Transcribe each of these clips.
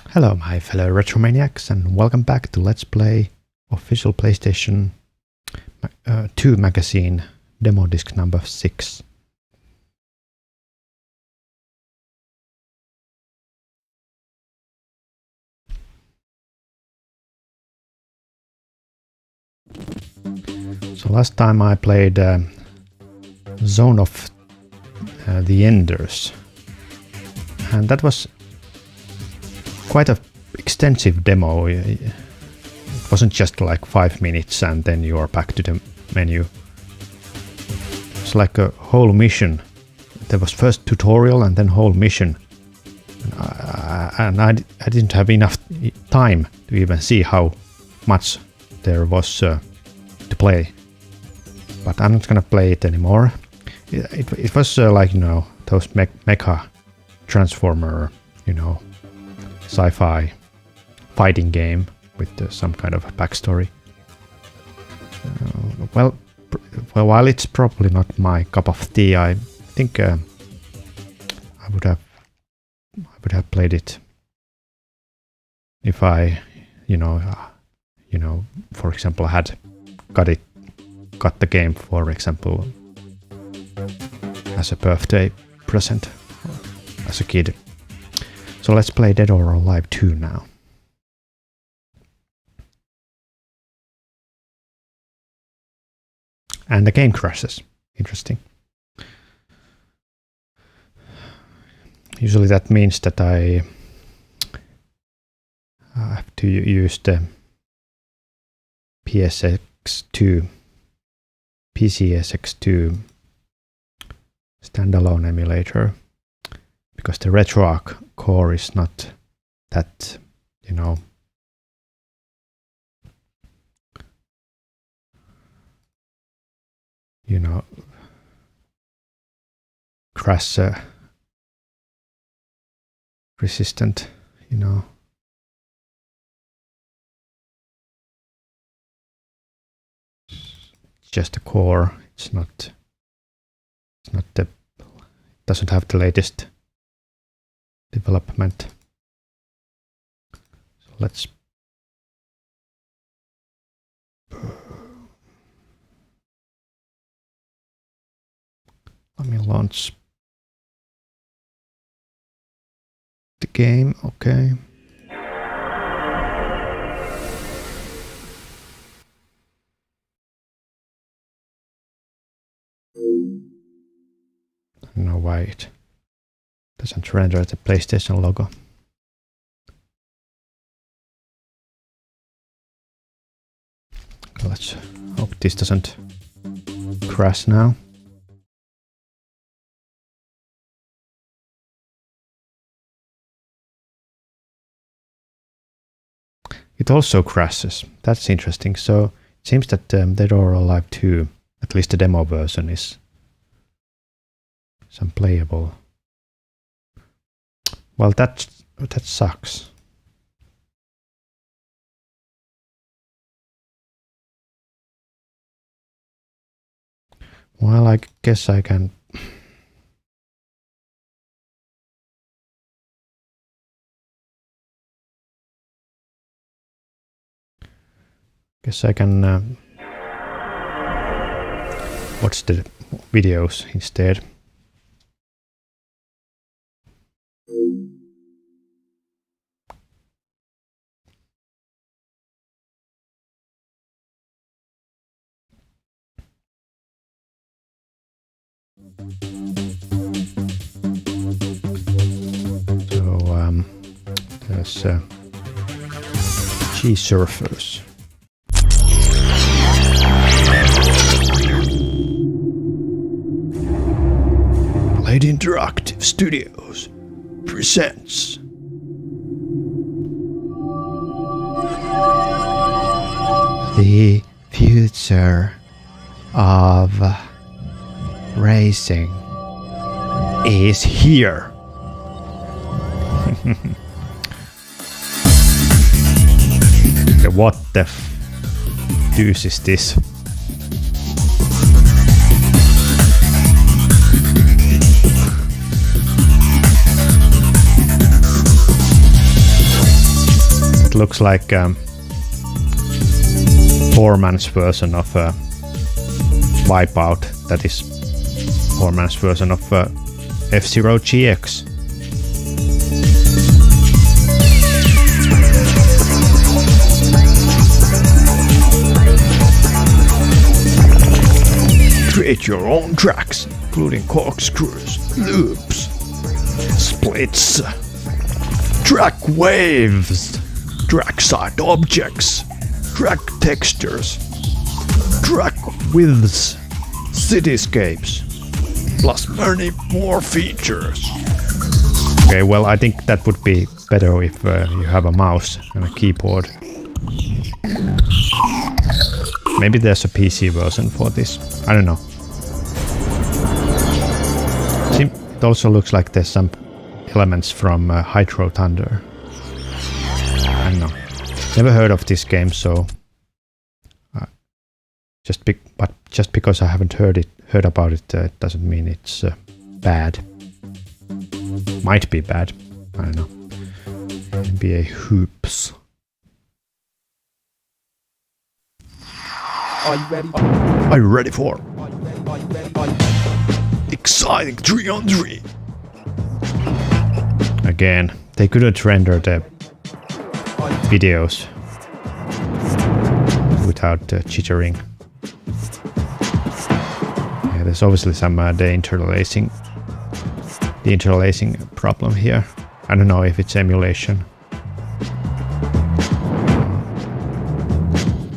Hello my fellow Retromaniacs and welcome back to Let's Play official PlayStation 2 magazine demo disc number 6. So last time I played Zone of the Enders, and that was quite an extensive demo. It wasn't just like 5 minutes and then you are back to the menu. It's like a whole mission. There was first tutorial and then whole mission. And I didn't have enough time to even see how much there was to play. But I'm not gonna play it anymore. It was like, you know, those mecha transformer, you know, sci-fi fighting game with some kind of a backstory. Well, while it's probably not my cup of tea, I think I would have played it if I, for example, had got the game, for example, as a birthday present as a kid. So let's play Dead or Alive 2 now. And the game crashes. Interesting. Usually that means that I have to use the PSX2 standalone emulator, because the RetroArch core is not that, crash resistant, It's just a core. It's not the, it doesn't have the latest development. So let me launch the game. Okay. I don't know why it doesn't render the PlayStation logo. Let's hope this doesn't crash now. It also crashes. That's interesting. So it seems that Dead or Alive 2, at least the demo version, is some playable. Well, that sucks. Well, I guess I can. Watch the videos instead. So there's G-Surfers. Blade Interactive Studios presents the future of racing is here. What the deuce is this? looks like poor man's version of Wipeout. That is poor man's version of F-Zero GX. Create your own tracks, including corkscrews, loops, splits, track waves, trackside objects, track textures, track widths, cityscapes, plus many more features. Okay, well, I think that would be better if you have a mouse and a keyboard. Maybe there's a PC version for this. I don't know. It also looks like there's some elements from Hydro Thunder. I don't know. Never heard of this game, so just because I haven't heard about it doesn't mean it's bad. Might be bad. I don't know. NBA Hoops. Are you ready? Are you ready for exciting 3-on-3? Again, they couldn't render the videos without jittering. Yeah, there's obviously some the interlacing problem here. I don't know if it's emulation.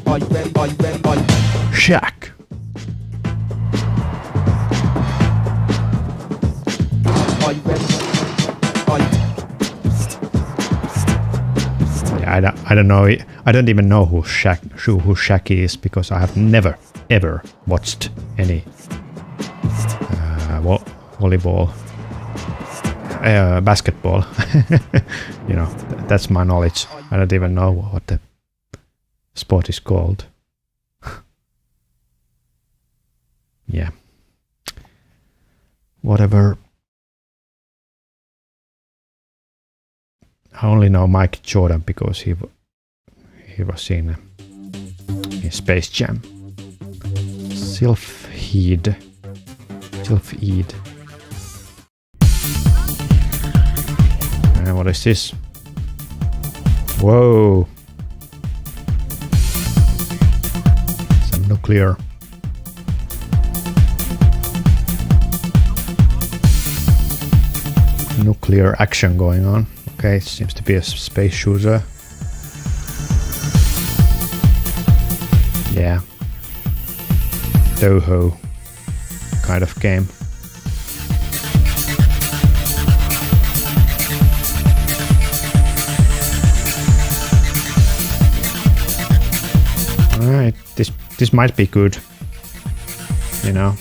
Are you ready? Are you ready? Are you Shack. ready? Are you Yeah, I don't know. I don't even know who Shaq is because I have never ever watched any volleyball, basketball. You know, that's my knowledge. I don't even know what the sport is called. Yeah. Whatever. I only know Mike Jordan because he was in Space Jam. Sylpheed. And what is this? Whoa. Some nuclear action going on. Okay, it seems to be a space shooter. Yeah. Toho kind of game. Alright, this might be good. You know.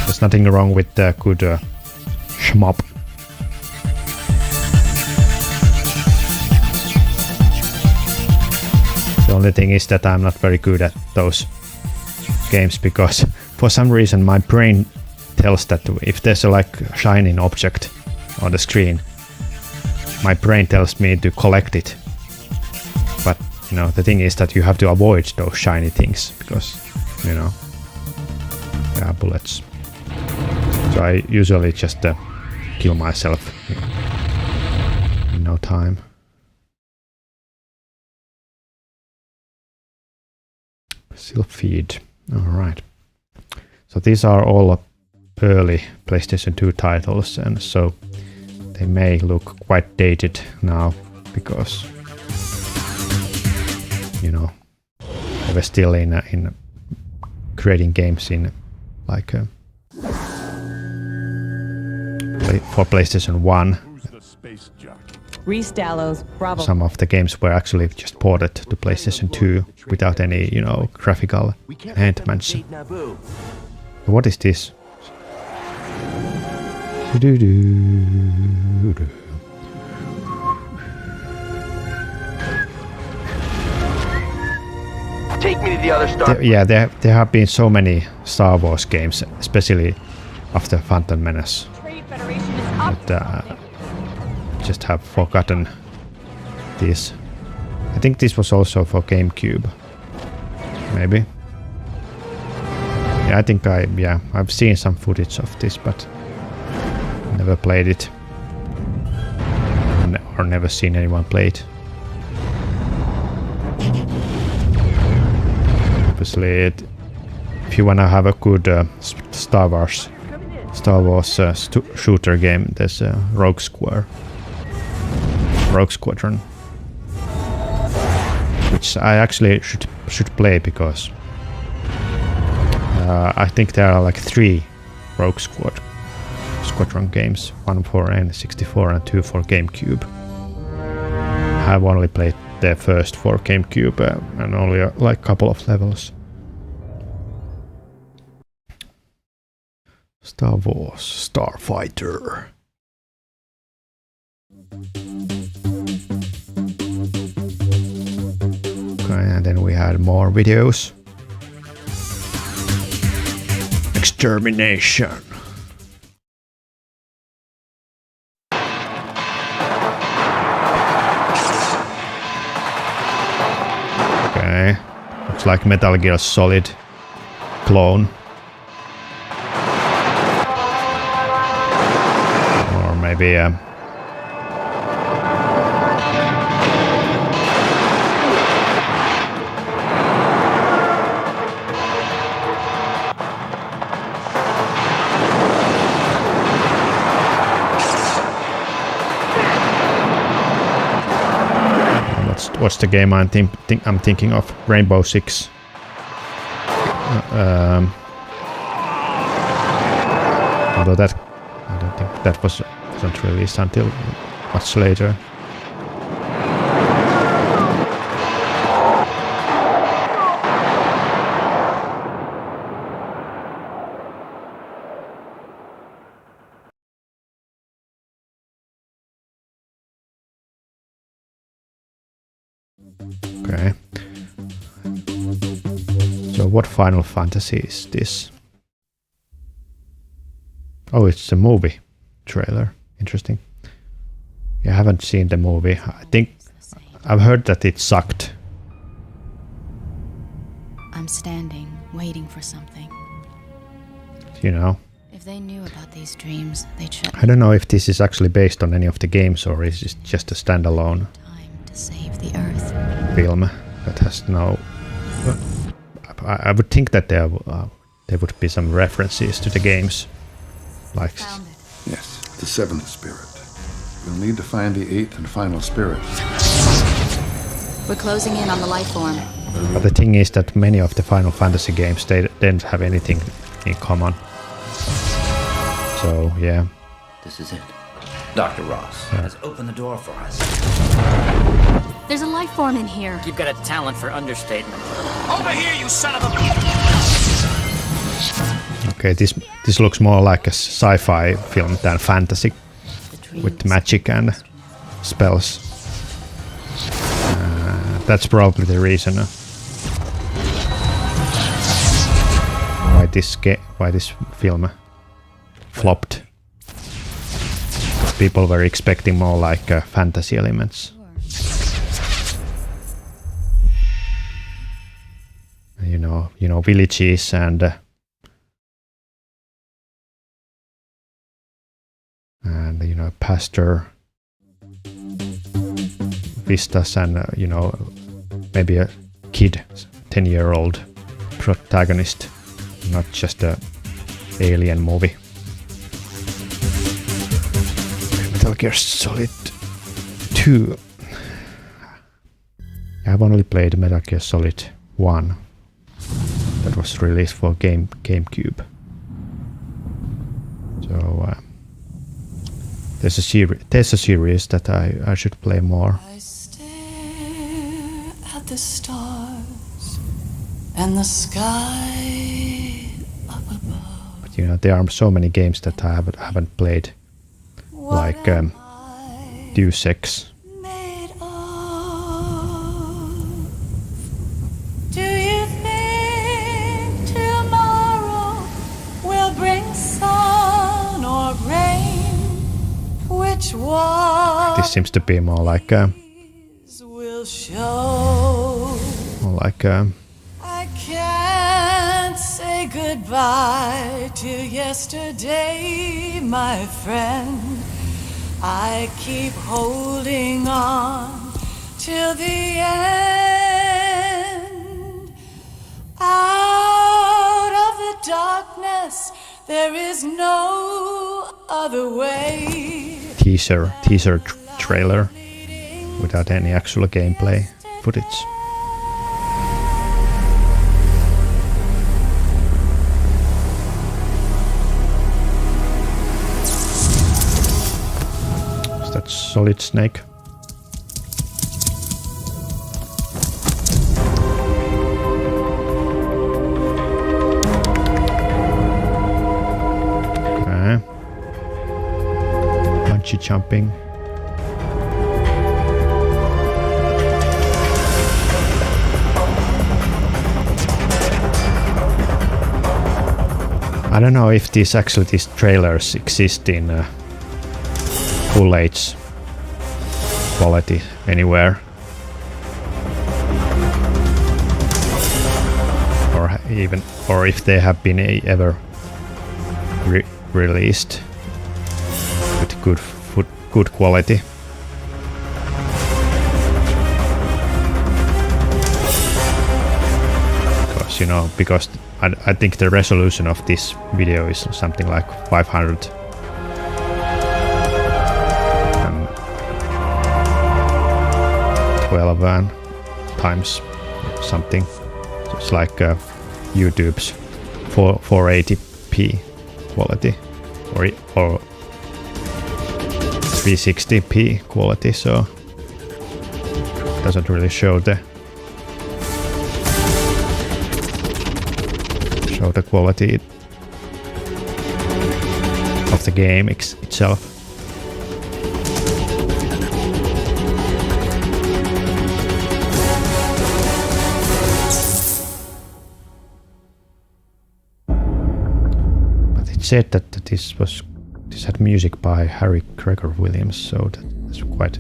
There's nothing wrong with the good shmup. The only thing is that I'm not very good at those games because for some reason my brain tells that if there's a shining object on the screen, my brain tells me to collect it. But you know, the thing is that you have to avoid those shiny things because, you know, there are bullets. So I usually just kill myself in no time. Sylpheed. Alright. So these are all early PlayStation 2 titles, and so they may look quite dated now because, you know, they were still in creating games in for PlayStation 1. Reese Dallows, Bravo. Some of the games were actually just ported to PlayStation 2 without any, you know, graphical enhancements. What is this? Take me to the other star. There have been so many Star Wars games, especially after Phantom Menace, Trade Federation is up. that just have forgotten this. I think this was also for GameCube. Maybe. Yeah, I think I've seen some footage of this, but never played it. Or never seen anyone play it. Obviously, if you wanna have a good Star Wars shooter game, there's a Rogue Squadron, which I actually should play because I think there are like 3 Rogue Squadron games, one for N64 and 2 for GameCube. I've only played the first for GameCube and only like a couple of levels. Star Wars Starfighter. Okay, and then we had more videos. Extermination. Okay, looks like Metal Gear Solid clone. Or maybe what's the game I'm thinking of? Rainbow Six. Although that I don't think that wasn't released until much later. Okay. So what Final Fantasy is this? Oh, it's a movie trailer. Interesting. Yeah, I haven't seen the movie. I think I've heard that it sucked. I'm standing, waiting for something. You know. If they knew about these dreams, they'd shut I don't know if this is actually based on any of the games or is it just a standalone to save the Earth. film that has no. I would think that there would be some references to the games, like. Yes, the 7th spirit. We'll need to find the 8th and final spirit. We're closing in on the life form. But the thing is that many of the Final Fantasy games, they don't have anything in common. So yeah. This is it. Dr. Ross has opened the door for us. There's a life form in here. You've got a talent for understatement. Over here, you son of a... Okay, this looks more like a sci-fi film than fantasy, with magic and spells. That's probably the reason why this film flopped. People were expecting more like fantasy elements. You know, villages and you know, pasture vistas and you know, maybe a kid, 10-year-old protagonist, not just a alien movie. Metal Gear Solid 2. I've only played Metal Gear Solid 1. That was released for GameCube. So there's a series that I should play more. I stare at the stars and the sky up above. But you know, there are so many games that I haven't played, like Deus Ex. Do you think tomorrow will bring sun or rain? Which one? This seems to be more like like I can't say goodbye to yesterday, my friend. I keep holding on till the end. Out of the darkness, there is no other way. teaser trailer without any actual gameplay footage. Is that Solid Snake? Bungee jumping. I don't know if these trailers exist in full HD quality anywhere, or if they have been ever released with good quality. Because I think the resolution of this video is something like 512 times something. So it's like YouTube's 480p quality or 360p quality, so it doesn't really show the quality of the game itself. But it said that this had music by Harry Gregor Williams, so that's quite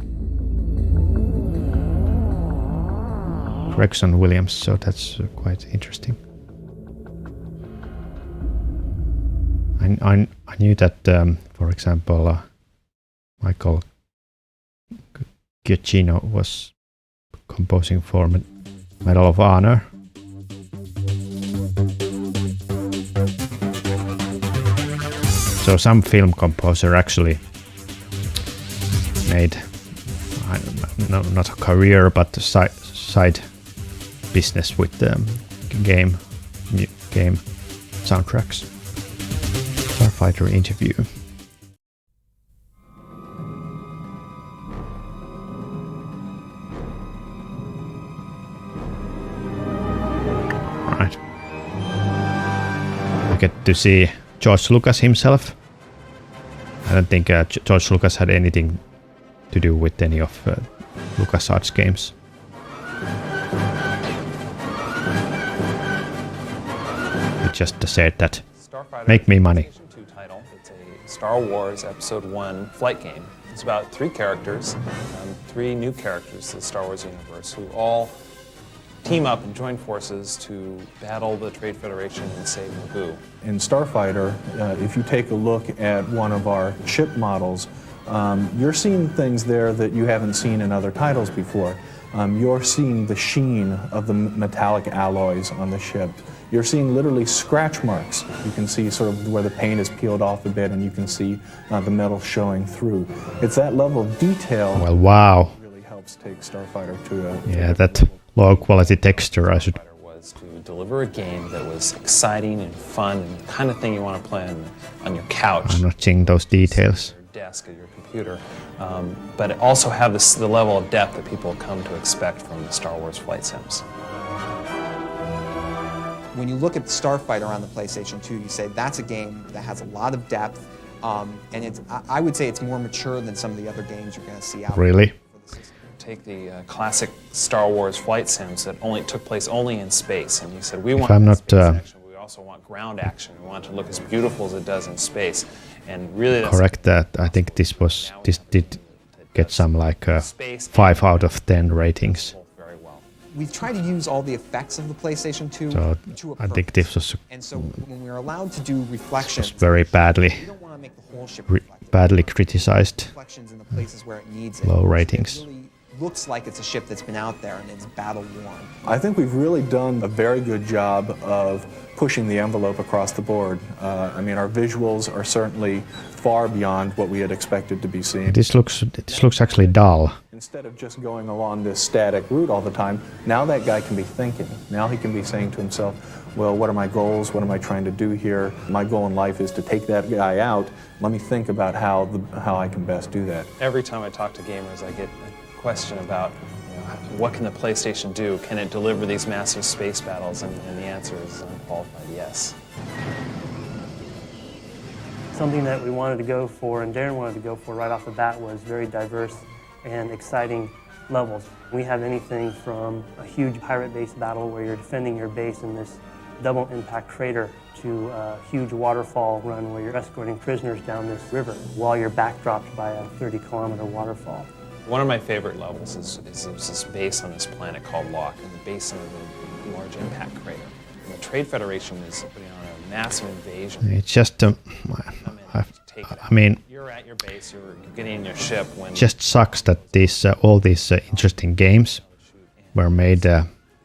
Gregson Williams, so that's quite interesting. I knew that, for example, Michael Giacchino was composing for Medal of Honor. So some film composer actually made, I don't know, not a career, but a side business with game soundtracks. Starfighter interview. Right. We get to see George Lucas himself. I don't think George Lucas had anything to do with any of LucasArts games. He just said that, make me money. It's a Star Wars Episode 1 flight game. It's about 3 characters, 3 new characters to the Star Wars universe who all team up and join forces to battle the Trade Federation and save Naboo. In Starfighter, if you take a look at one of our ship models, you're seeing things there that you haven't seen in other titles before. You're seeing the sheen of the metallic alloys on the ship. You're seeing literally scratch marks. You can see sort of where the paint is peeled off a bit, and you can see the metal showing through. It's that level of detail. Well, wow. That really helps take Starfighter to a that low quality texture. I should. Was to deliver a game that was exciting and fun and the kind of thing you want to play on your couch. I'm not seeing those details. Your desk or your computer, but it also have the level of depth that people come to expect from the Star Wars flight sims. When you look at Starfighter on the PlayStation 2, you say that's a game that has a lot of depth, and I would say it's more mature than some of the other games you're going to see out there. Really? Take the classic Star Wars flight sims that took place only in space, and you said we want space action, but we also want ground action. We want it to look as beautiful as it does in space, and really that's correct that. I think this did get some like 5 out of 10 ratings. Very well. we've tried to use all the effects of the PlayStation 2 So to a I think purpose. this was And so when we're allowed to do reflections, very badly we don't want to make the whole ship reflective. badly criticized. Reflections in the places where it needs it. Low So ratings. It really looks like it's a ship that's been out there and it's battle worn. I think we've really done a very good job of pushing the envelope across the board. I mean, our visuals are certainly far beyond what we had expected to be seen. This looks actually dull. Instead of just going along this static route all the time, now that guy can be thinking. Now he can be saying to himself, well, what are my goals? What am I trying to do here? My goal in life is to take that guy out. Let me think about how I can best do that. Every time I talk to gamers, I get a question about, what can the PlayStation do? Can it deliver these massive space battles? And the answer is unqualified yes. Something that we wanted to go for, and Darren wanted to go for right off the bat, was very diverse and exciting levels. We have anything from a huge pirate-based battle where you're defending your base in this double impact crater to a huge waterfall run where you're escorting prisoners down this river while you're backdropped by a 30-kilometer waterfall. One of my favorite levels is this base on this planet called Locke, in the basin of a large impact crater. And the Trade Federation is putting on a massive invasion. It's just, I mean, you're at your base, you're getting in your ship when... it just sucks that these all these interesting games were made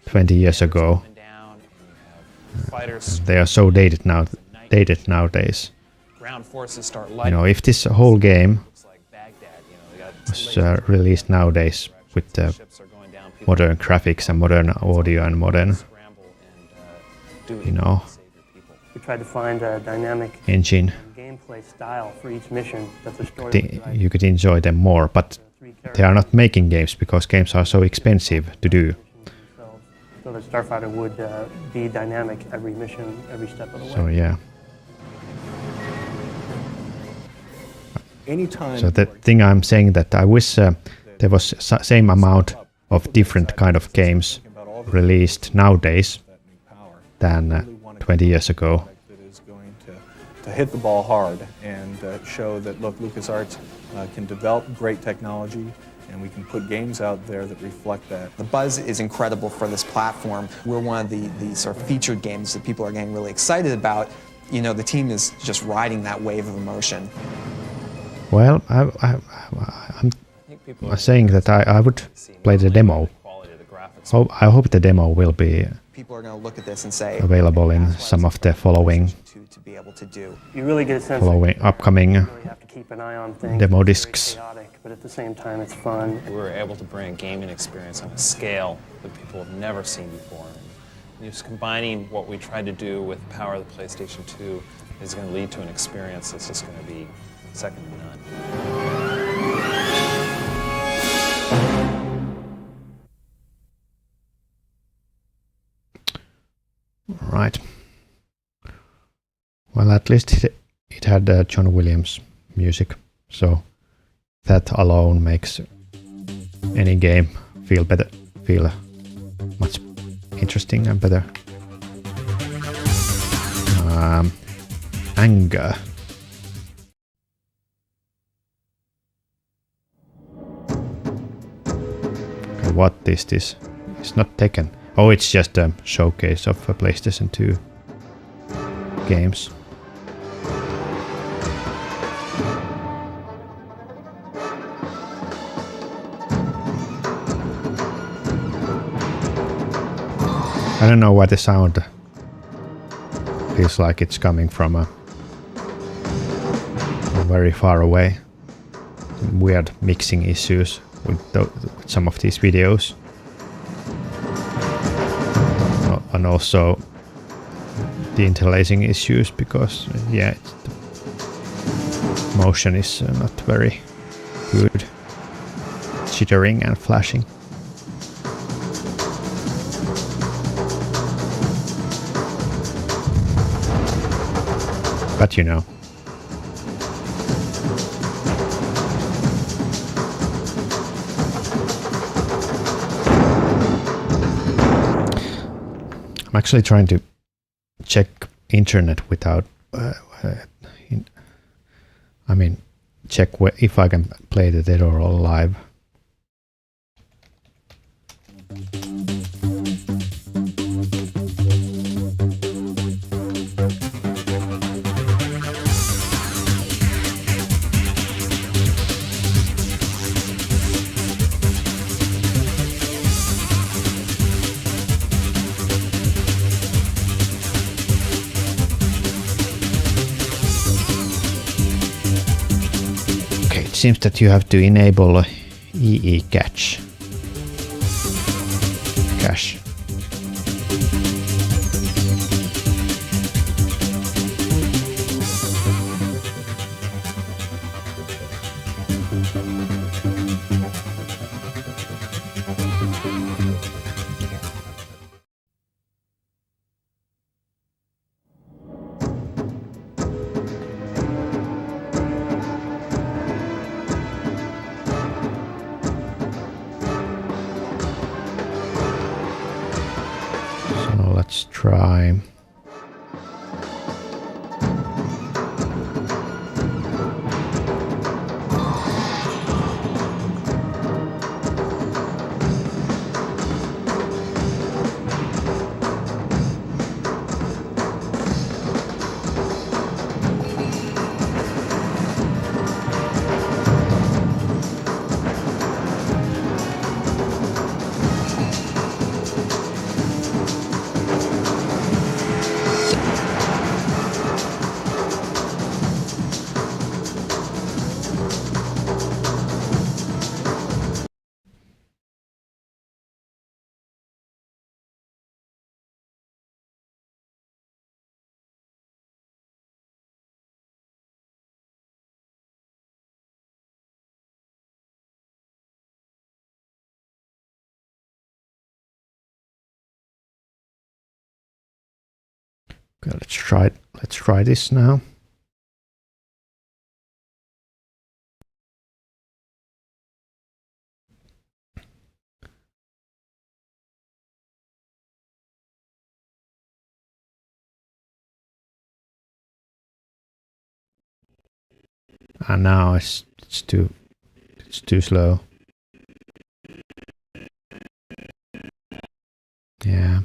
20 years ago. They are so dated nowadays. Ground forces start if this whole game was released nowadays with modern graphics and modern audio and modern, We tried to find a dynamic engine, gameplay style for each mission that the story you could enjoy them more, but they are not making games because games are so expensive to do. So that Starfighter would be dynamic every mission, every step of the way. So yeah. Anytime. So the thing I'm saying that I wish there was same amount of different kind of games released nowadays than 20 years ago. That is going to hit the ball hard and show that, look, LucasArts can develop great technology and we can put games out there that reflect that. The buzz is incredible for this platform. We're one of the sort of featured games that people are getting really excited about. The team is just riding that wave of emotion. Well, I'm saying that I would play the demo. I hope the demo will be People are going to look at this and say, available in some of the following to be able to do. You really get a sense upcoming you really have to keep an eye on things. demo It's discs. very chaotic, but at the same time it's fun. We were able to bring a gaming experience on a scale that people have never seen before. And just combining what we tried to do with the power of the PlayStation 2 is going to lead to an experience that's just going to be second to none. Right. Well, at least it had John Williams music, so that alone makes any game feel much interesting and better. Anger. Okay, what is this? It's not Tekken. Oh, it's just a showcase of PlayStation 2 games. I don't know why the sound feels like it's coming from very far away. Weird mixing issues with some of these videos. And also the interlacing issues because the motion is not very good, jittering and flashing. But I'm actually trying to check internet without check if I can play the Dead or Alive. seems that you have to enable EE cache. So let's try. Okay, let's try this now. And now it's too slow. Yeah.